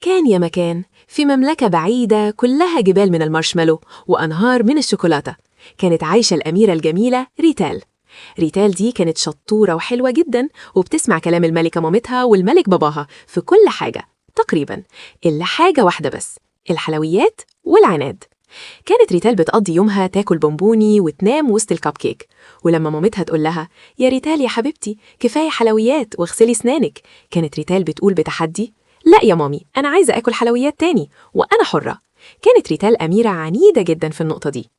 كان يا مكان في مملكة بعيدة كلها جبال من المارشميلو وأنهار من الشوكولاتة. كانت عايشة الأميرة الجميلة ريتال. ريتال دي كانت شطورة وحلوة جدا، وبتسمع كلام الملكة مامتها والملك باباها في كل حاجة تقريبا، إلا حاجة واحدة بس: الحلويات والعناد. كانت ريتال بتقضي يومها تاكل بونبوني وتنام وسط الكب كيك، ولما مامتها تقول لها: يا ريتال يا حبيبتي كفاية حلويات واغسلي سنانك، كانت ريتال بتقول بتحدي: لا يا مامي، أنا عايزة أكل حلويات تاني وأنا حرة. كانت ريتال أميرة عنيدة جدا في النقطة دي.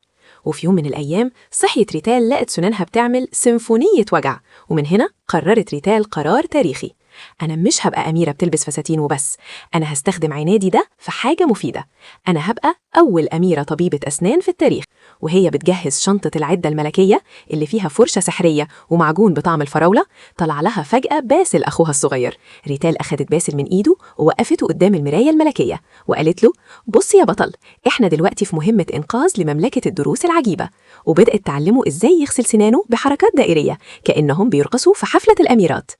وفي يوم من الأيام صحيت ريتال لقت سنانها بتعمل سيمفونية وجع، ومن هنا قررت ريتال قرار تاريخي: أنا مش هبقى أميرة بتلبس فساتين وبس، أنا هستخدم عنادي ده في حاجة مفيدة. أنا هبقى أول أميرة طبيبة أسنان في التاريخ. وهي بتجهز شنطة العدة الملكية اللي فيها فرشة سحرية ومعجون بطعم الفراولة، طلع لها فجأة باسل أخوها الصغير. ريتال أخدت باسل من إيده ووقفته قدام المراية الملكية وقالت له: بص يا بطل، إحنا دلوقتي في مهمة إنقاذ لمملكة الدروس العجيبة. وبدأت تعلمه إزاي يغسل سنانه بحركات دائرية كأنهم بيرقصوا في حفلة الأميرات.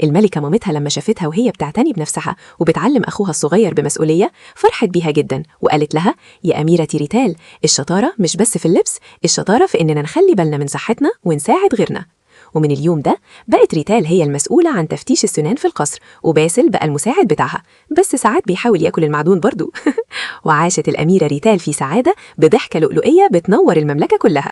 الملكة مامتها لما شافتها وهي بتعتني بنفسها وبتعلم أخوها الصغير بمسؤولية فرحت بيها جدا، وقالت لها: يا أميرتي ريتال، الشطارة مش بس في اللبس، الشطارة في إننا نخلي بالنا من صحتنا ونساعد غيرنا. ومن اليوم ده بقت ريتال هي المسؤولة عن تفتيش السنان في القصر، وباسل بقى المساعد بتاعها، بس ساعات بيحاول ياكل المعدون برضو. وعاشت الأميرة ريتال في سعادة بضحكة لؤلؤية بتنور المملكة كلها.